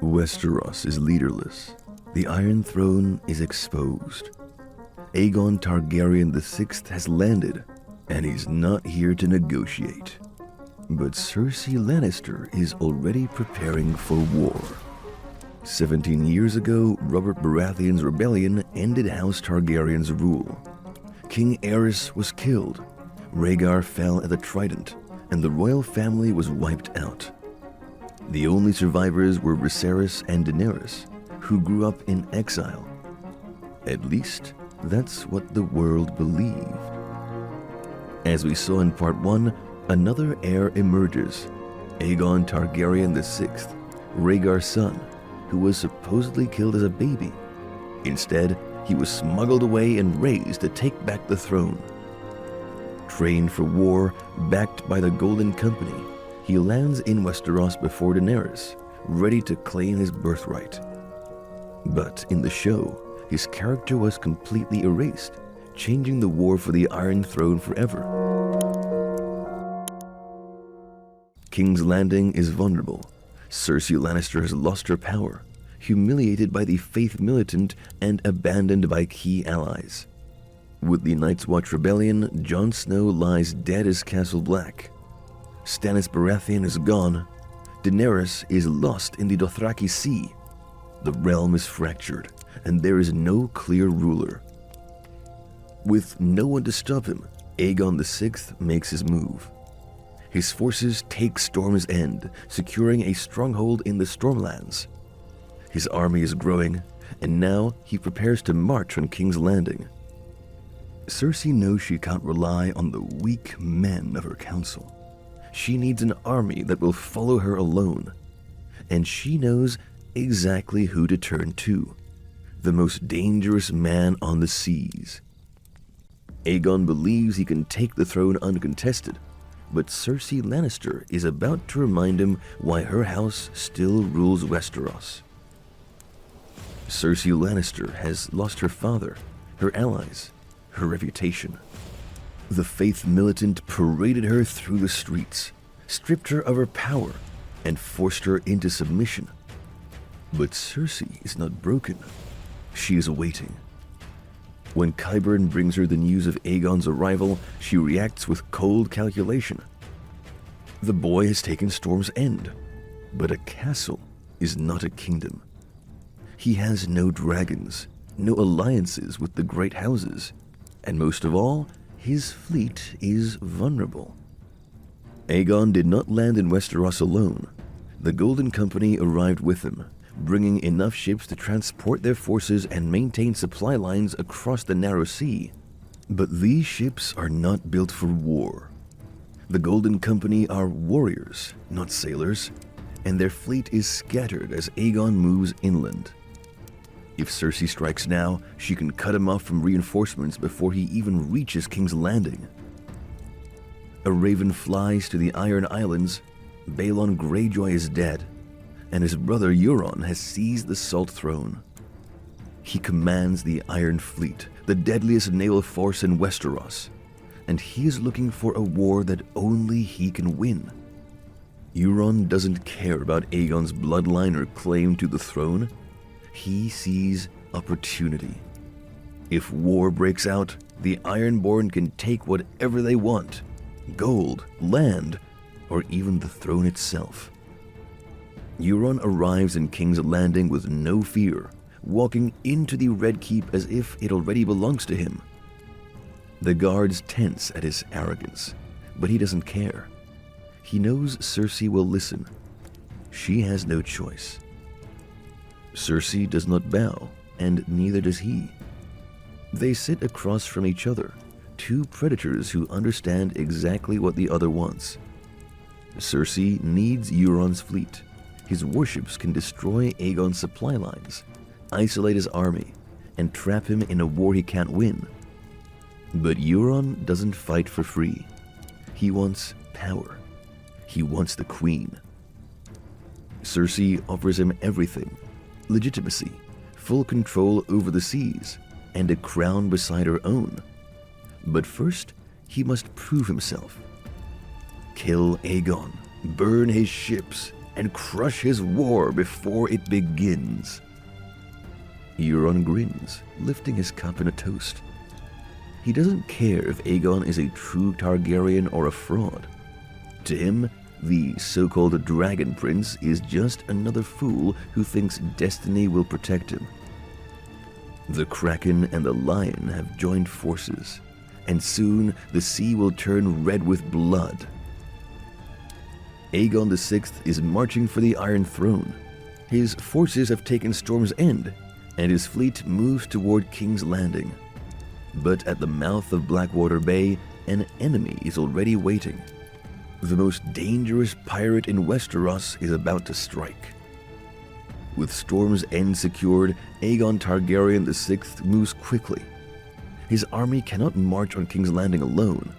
Westeros is leaderless. The Iron Throne is exposed. Aegon Targaryen VI has landed, and he's not here to negotiate. But Cersei Lannister is already preparing for war. 17 years ago, Robert Baratheon's rebellion ended House Targaryen's rule. King Aerys was killed, Rhaegar fell at the Trident, and the royal family was wiped out. The only survivors were Viserys and Daenerys, who grew up in exile. At least, that's what the world believed. As we saw in Part 1, another heir emerges, Aegon Targaryen VI, Rhaegar's son, who was supposedly killed as a baby. Instead, he was smuggled away and raised to take back the throne. Trained for war, backed by the Golden Company, he lands in Westeros before Daenerys, ready to claim his birthright. But in the show, his character was completely erased, changing the war for the Iron Throne forever. King's Landing is vulnerable. Cersei Lannister has lost her power, humiliated by the Faith Militant and abandoned by key allies. With the Night's Watch Rebellion, Jon Snow lies dead as Castle Black. Stannis Baratheon is gone. Daenerys is lost in the Dothraki Sea. The realm is fractured, and there is no clear ruler. With no one to stop him, Aegon VI makes his move. His forces take Storm's End, securing a stronghold in the Stormlands. His army is growing, and now he prepares to march on King's Landing. Cersei knows she can't rely on the weak men of her council. She needs an army that will follow her alone. And she knows exactly who to turn to, the most dangerous man on the seas. Aegon believes he can take the throne uncontested, but Cersei Lannister is about to remind him why her house still rules Westeros. Cersei Lannister has lost her father, her allies, her reputation. The Faith Militant paraded her through the streets, stripped her of her power, and forced her into submission. But Cersei is not broken. She is waiting. When Qyburn brings her the news of Aegon's arrival, she reacts with cold calculation. The boy has taken Storm's End, but a castle is not a kingdom. He has no dragons, no alliances with the great houses, and most of all, his fleet is vulnerable. Aegon did not land in Westeros alone. The Golden Company arrived with him, bringing enough ships to transport their forces and maintain supply lines across the narrow sea. But these ships are not built for war. The Golden Company are warriors, not sailors, and their fleet is scattered as Aegon moves inland. If Cersei strikes now, she can cut him off from reinforcements before he even reaches King's Landing. A raven flies to the Iron Islands. Balon Greyjoy is dead, and his brother Euron has seized the Salt Throne. He commands the Iron Fleet, the deadliest naval force in Westeros, and he is looking for a war that only he can win. Euron doesn't care about Aegon's bloodline or claim to the throne. He sees opportunity. If war breaks out, the Ironborn can take whatever they want: gold, land, or even the throne itself. Euron arrives in King's Landing with no fear, walking into the Red Keep as if it already belongs to him. The guards tense at his arrogance, but he doesn't care. He knows Cersei will listen. She has no choice. Cersei does not bow, and neither does he. They sit across from each other, two predators who understand exactly what the other wants. Cersei needs Euron's fleet. His warships can destroy Aegon's supply lines, isolate his army, and trap him in a war he can't win. But Euron doesn't fight for free. He wants power. He wants the queen. Cersei offers him everything: legitimacy, full control over the seas, and a crown beside her own. But first, he must prove himself. Kill Aegon, burn his ships, and crush his war before it begins. Euron grins, lifting his cup in a toast. He doesn't care if Aegon is a true Targaryen or a fraud. To him, the so-called Dragon Prince is just another fool who thinks destiny will protect him. The Kraken and the Lion have joined forces, and soon the sea will turn red with blood. Aegon VI is marching for the Iron Throne. His forces have taken Storm's End, and his fleet moves toward King's Landing. But at the mouth of Blackwater Bay, an enemy is already waiting. The most dangerous pirate in Westeros is about to strike. With Storm's End secured, Aegon Targaryen VI moves quickly. His army cannot march on King's Landing alone.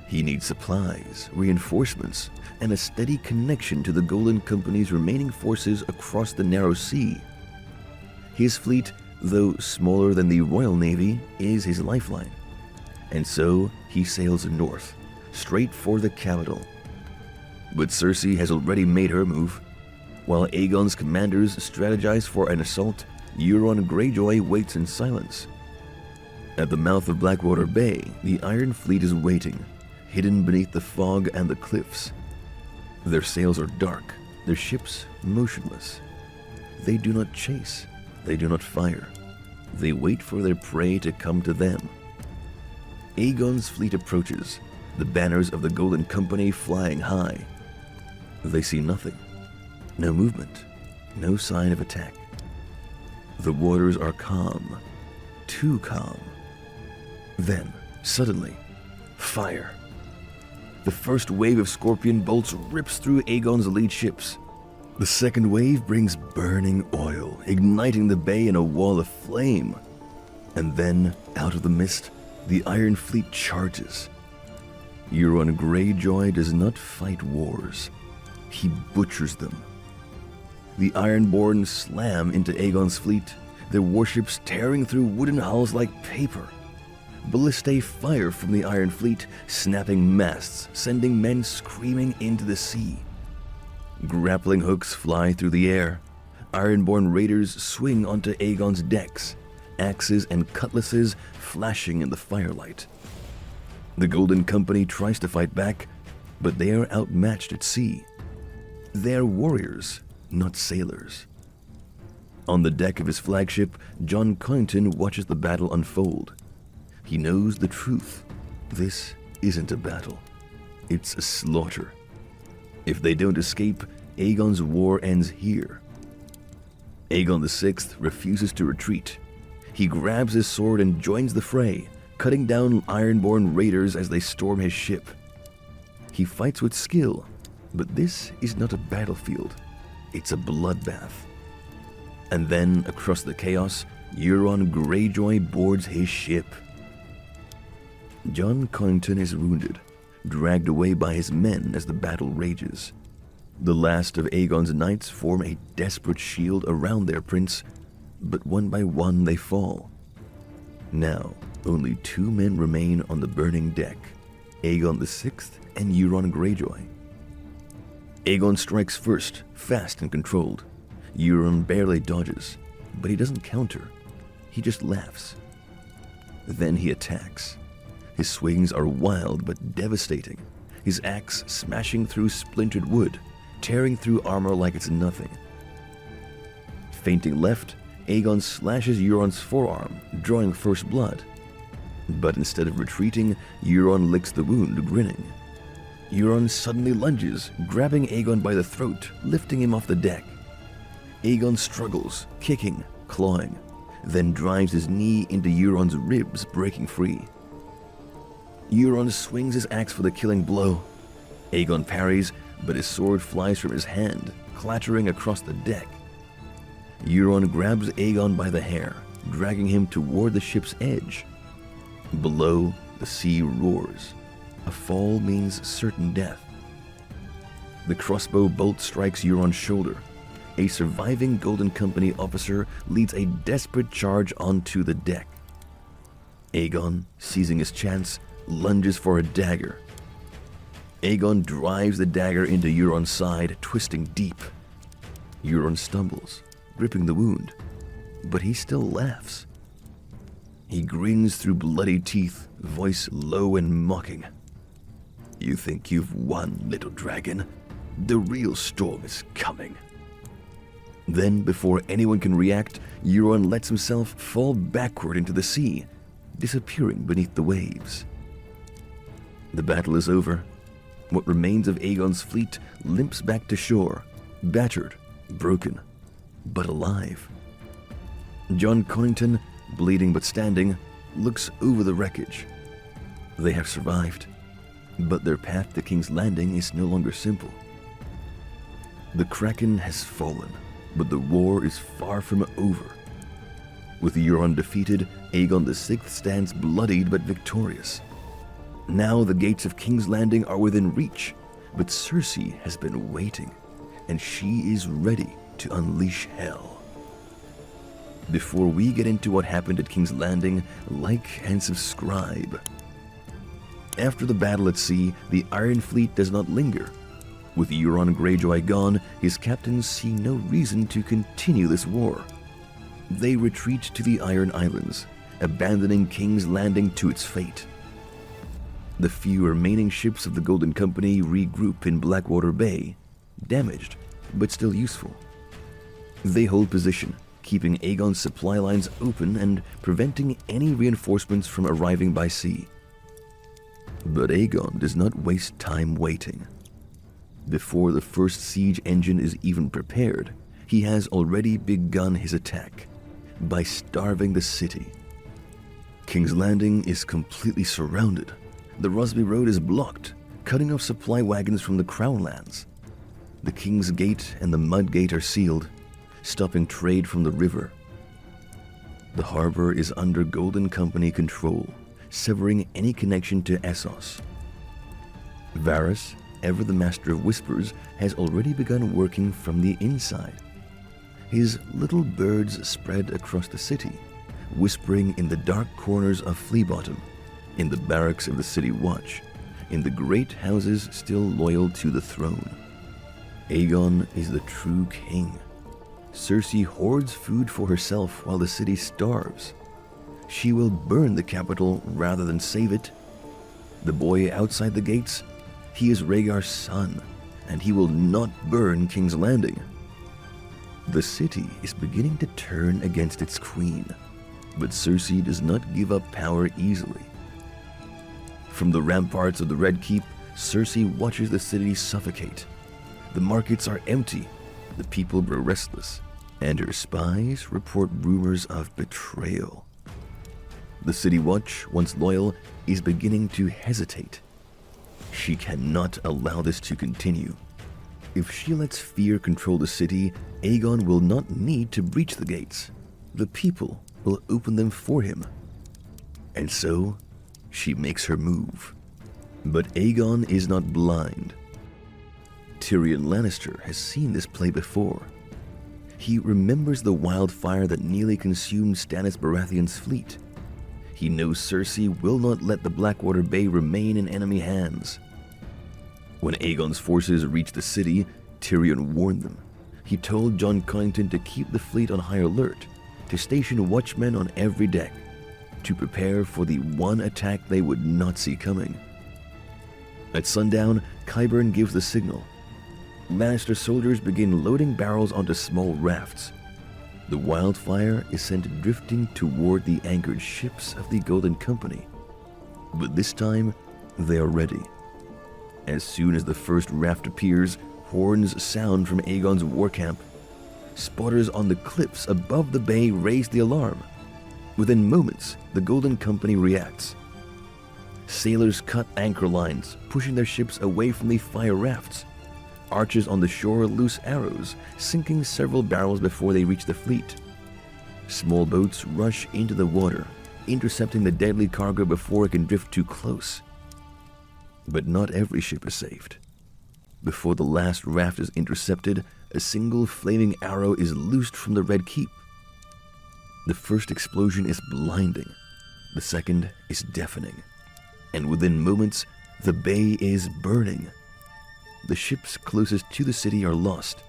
He needs supplies, reinforcements, and a steady connection to the Golden Company's remaining forces across the Narrow Sea. His fleet, though smaller than the Royal Navy, is his lifeline. And so he sails north, straight for the capital. But Cersei has already made her move. While Aegon's commanders strategize for an assault, Euron Greyjoy waits in silence. At the mouth of Blackwater Bay, the Iron Fleet is waiting, hidden beneath the fog and the cliffs. Their sails are dark, their ships motionless. They do not chase, they do not fire. They wait for their prey to come to them. Aegon's fleet approaches, the banners of the Golden Company flying high. They see nothing. No movement, no sign of attack. The waters are calm, too calm. Then, suddenly, fire. The first wave of scorpion bolts rips through Aegon's lead ships. The second wave brings burning oil, igniting the bay in a wall of flame. And then, out of the mist, the Iron Fleet charges. Euron Greyjoy does not fight wars. He butchers them. The Ironborn slam into Aegon's fleet, their warships tearing through wooden hulls like paper. Ballistae fire from the Iron Fleet, snapping masts, sending men screaming into the sea. Grappling hooks fly through the air. Ironborn raiders swing onto Aegon's decks, axes and cutlasses flashing in the firelight. The Golden Company tries to fight back, but they are outmatched at sea. They are warriors, not sailors. On the deck of his flagship, Jon Connington watches the battle unfold. He knows the truth. This isn't a battle. It's a slaughter. If they don't escape, Aegon's war ends here. Aegon VI refuses to retreat. He grabs his sword and joins the fray, cutting down Ironborn raiders as they storm his ship. He fights with skill, but this is not a battlefield. It's a bloodbath. And then, across the chaos, Euron Greyjoy boards his ship. Jon Connington is wounded, dragged away by his men as the battle rages. The last of Aegon's knights form a desperate shield around their prince, but one by one they fall. Now, only two men remain on the burning deck, Aegon VI and Euron Greyjoy. Aegon strikes first, fast and controlled. Euron barely dodges, but he doesn't counter. He just laughs. Then he attacks. His swings are wild but devastating, his axe smashing through splintered wood, tearing through armor like it's nothing. Feinting left, Aegon slashes Euron's forearm, drawing first blood. But instead of retreating, Euron licks the wound, grinning. Euron suddenly lunges, grabbing Aegon by the throat, lifting him off the deck. Aegon struggles, kicking, clawing, then drives his knee into Euron's ribs, breaking free. Euron swings his axe for the killing blow. Aegon parries, but his sword flies from his hand, clattering across the deck. Euron grabs Aegon by the hair, dragging him toward the ship's edge. Below, the sea roars. A fall means certain death. The crossbow bolt strikes Euron's shoulder. A surviving Golden Company officer leads a desperate charge onto the deck. Aegon, seizing his chance, lunges for a dagger. Aegon drives the dagger into Euron's side, twisting deep. Euron stumbles, gripping the wound, but he still laughs. He grins through bloody teeth, voice low and mocking. "You think you've won, little dragon? The real storm is coming." Then, before anyone can react, Euron lets himself fall backward into the sea, disappearing beneath the waves. The battle is over. What remains of Aegon's fleet limps back to shore, battered, broken, but alive. Jon Connington, bleeding but standing, looks over the wreckage. They have survived, but their path to King's Landing is no longer simple. The Kraken has fallen, but the war is far from over. With Euron defeated, Aegon VI stands bloodied but victorious. Now the gates of King's Landing are within reach, but Cersei has been waiting, and she is ready to unleash hell. Before we get into what happened at King's Landing, like and subscribe. After the battle at sea, the Iron Fleet does not linger. With Euron Greyjoy gone, his captains see no reason to continue this war. They retreat to the Iron Islands, abandoning King's Landing to its fate. The few remaining ships of the Golden Company regroup in Blackwater Bay, damaged, but still useful. They hold position, keeping Aegon's supply lines open and preventing any reinforcements from arriving by sea. But Aegon does not waste time waiting. Before the first siege engine is even prepared, he has already begun his attack by starving the city. King's Landing is completely surrounded. The Rosby Road is blocked, cutting off supply wagons from the Crown Lands. The King's Gate and the Mud Gate are sealed, stopping trade from the river. The harbor is under Golden Company control, severing any connection to Essos. Varys, ever the master of whispers, has already begun working from the inside. His little birds spread across the city, whispering in the dark corners of Flea Bottom, in the barracks of the City Watch, in the great houses still loyal to the throne. Aegon is the true king. Cersei hoards food for herself while the city starves. She will burn the capital rather than save it. The boy outside the gates, he is Rhaegar's son, and he will not burn King's Landing. The city is beginning to turn against its queen, but Cersei does not give up power easily. From the ramparts of the Red Keep, Cersei watches the city suffocate. The markets are empty, the people grow restless, and her spies report rumors of betrayal. The City Watch, once loyal, is beginning to hesitate. She cannot allow this to continue. If she lets fear control the city, Aegon will not need to breach the gates. The people will open them for him. And so, she makes her move. But Aegon is not blind. Tyrion Lannister has seen this play before. He remembers the wildfire that nearly consumed Stannis Baratheon's fleet. He knows Cersei will not let the Blackwater Bay remain in enemy hands. When Aegon's forces reached the city, Tyrion warned them. He told Jon Connington to keep the fleet on high alert, to station watchmen on every deck, to prepare for the one attack they would not see coming. At sundown, Qyburn gives the signal. Lannister soldiers begin loading barrels onto small rafts. The wildfire is sent drifting toward the anchored ships of the Golden Company. But this time, they are ready. As soon as the first raft appears, horns sound from Aegon's war camp. Spotters on the cliffs above the bay raise the alarm. Within moments, the Golden Company reacts. Sailors cut anchor lines, pushing their ships away from the fire rafts. Archers on the shore loose arrows, sinking several barrels before they reach the fleet. Small boats rush into the water, intercepting the deadly cargo before it can drift too close. But not every ship is saved. Before the last raft is intercepted, a single flaming arrow is loosed from the Red Keep. The first explosion is blinding. The second is deafening. And within moments, The bay is burning. The ships closest to the city are lost.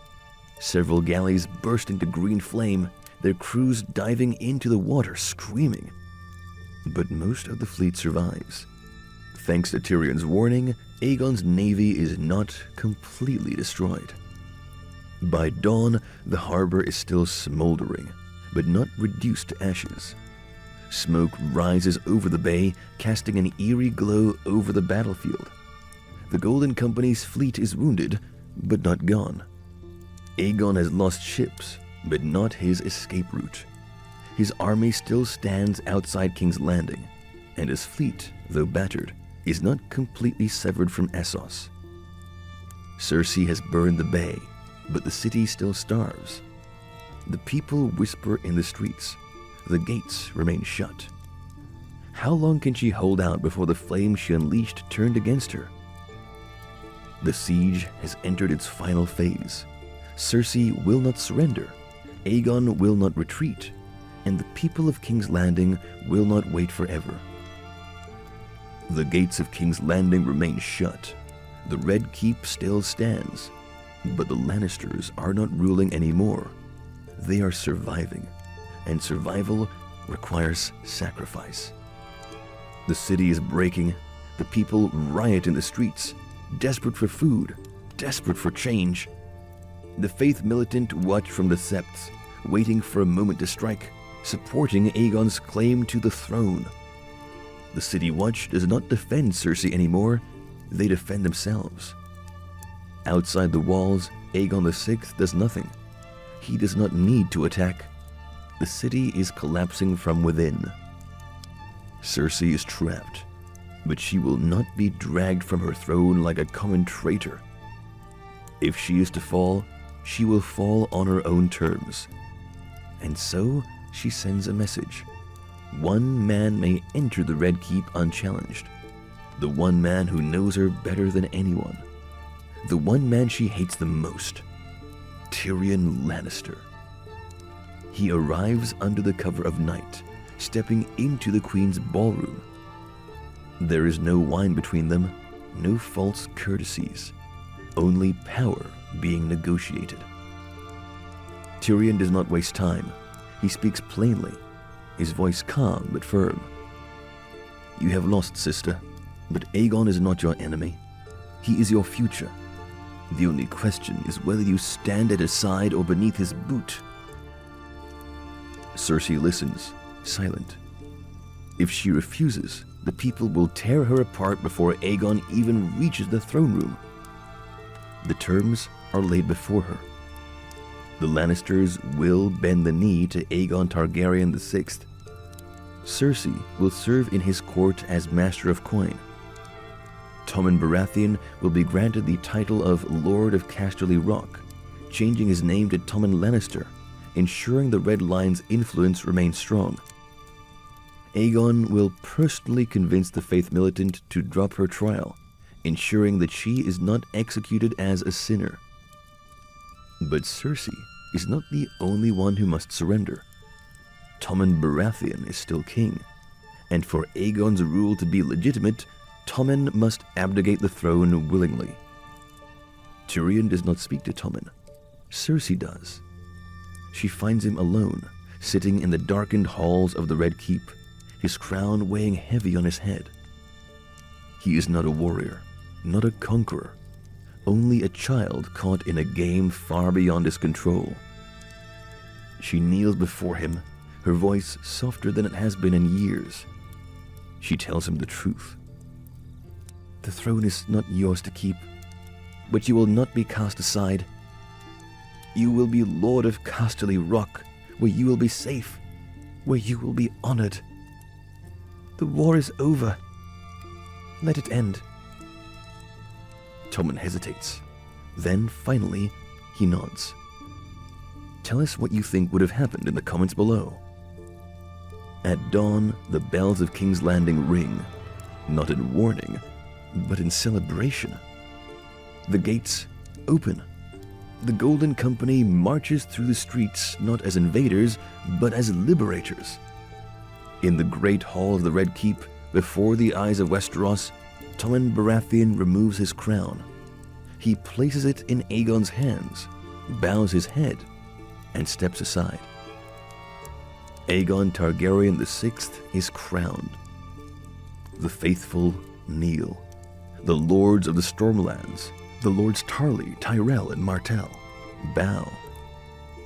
Several galleys burst into green flame, their crews diving into the water, screaming. But most of the fleet survives. Thanks to Tyrion's warning, Aegon's navy is not completely destroyed. By dawn, the harbor is still smoldering, but not reduced to ashes. Smoke rises over the bay, casting an eerie glow over the battlefield. The Golden Company's fleet is wounded, but not gone. Aegon has lost ships, but not his escape route. His army still stands outside King's Landing, and his fleet, though battered, is not completely severed from Essos. Cersei has burned the bay, but the city still starves. The people whisper in the streets. The gates remain shut. How long can she hold out before the flame she unleashed turned against her? The siege has entered its final phase. Cersei will not surrender, Aegon will not retreat, and the people of King's Landing will not wait forever. The gates of King's Landing remain shut. The Red Keep still stands, but the Lannisters are not ruling anymore. They are surviving, and survival requires sacrifice. The city is breaking. The people riot in the streets, desperate for food, desperate for change. The Faith Militant watch from the septs, waiting for a moment to strike, supporting Aegon's claim to the throne. The City Watch does not defend Cersei anymore, they defend themselves. Outside the walls, Aegon VI does nothing. He does not need to attack. The city is collapsing from within. Cersei is trapped, but she will not be dragged from her throne like a common traitor. If she is to fall, she will fall on her own terms. And so she sends a message. One man may enter the Red Keep unchallenged. The one man who knows her better than anyone. The one man she hates the most. Tyrion Lannister. He arrives under the cover of night, stepping into the Queen's ballroom. There is no wine between them, no false courtesies, only power being negotiated. Tyrion does not waste time. He speaks plainly, his voice calm but firm. You have lost, sister, but Aegon is not your enemy. He is your future. The only question is whether you stand at his side or beneath his boot. Cersei listens, silent. If she refuses, the people will tear her apart before Aegon even reaches the throne room. The terms are laid before her. The Lannisters will bend the knee to Aegon Targaryen VI. Cersei will serve in his court as Master of Coin. Tommen Baratheon will be granted the title of Lord of Casterly Rock, changing his name to Tommen Lannister, ensuring the Red Line's influence remains strong. Aegon will personally convince the Faith Militant to drop her trial, ensuring that she is not executed as a sinner. But Cersei is not the only one who must surrender. Tommen Baratheon is still king, and for Aegon's rule to be legitimate, Tommen must abdicate the throne willingly. Tyrion does not speak to Tommen. Cersei does. She finds him alone, sitting in the darkened halls of the Red Keep, his crown weighing heavy on his head. He is not a warrior, not a conqueror, only a child caught in a game far beyond his control. She kneels before him, her voice softer than it has been in years. She tells him the truth. The throne is not yours to keep, but you will not be cast aside. You will be Lord of Casterly Rock, where you will be safe, where you will be honored. The war is over. Let it end. Tommen hesitates. Then, finally, he nods. Tell us what you think would have happened in the comments below. At dawn, the bells of King's Landing ring, not in warning, but in celebration. The gates open. The Golden Company marches through the streets not as invaders, but as liberators. In the great hall of the Red Keep, before the eyes of Westeros, Tommen Baratheon removes his crown. He places it in Aegon's hands, bows his head, and steps aside. Aegon Targaryen VI is crowned. The faithful kneel. The lords of the Stormlands, the lords Tarly, Tyrell, and Martell, bow.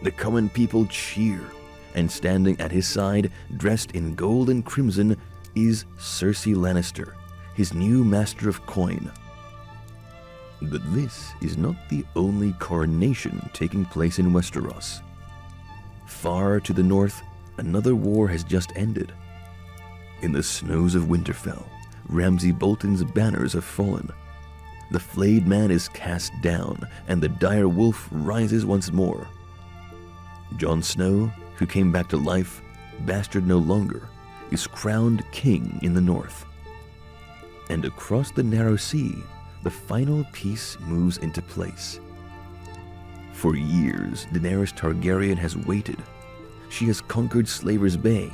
The common people cheer, and standing at his side, dressed in gold and crimson, is Cersei Lannister, his new master of coin. But this is not the only coronation taking place in Westeros. Far to the north, another war has just ended. In the snows of Winterfell, Ramsay Bolton's banners have fallen. The flayed man is cast down, and the dire wolf rises once more. Jon Snow, who came back to life, bastard no longer, is crowned king in the north. And across the narrow sea, the final piece moves into place. For years, Daenerys Targaryen has waited. She has conquered Slaver's Bay,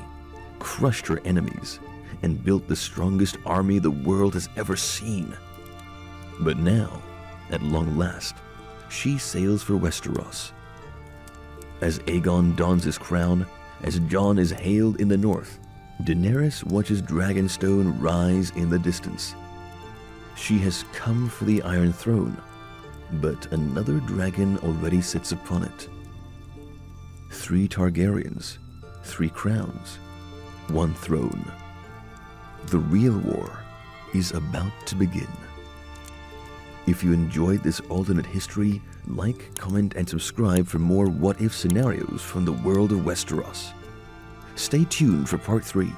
crushed her enemies, and built the strongest army the world has ever seen. But now, at long last, she sails for Westeros. As Aegon dons his crown, as Jon is hailed in the north, Daenerys watches Dragonstone rise in the distance. She has come for the Iron Throne, but another dragon already sits upon it. 3 Targaryens, 3 crowns, 1 throne. The real war is about to begin. If you enjoyed this alternate history, like, comment, and subscribe for more what-if scenarios from the world of Westeros. Stay tuned for part 3.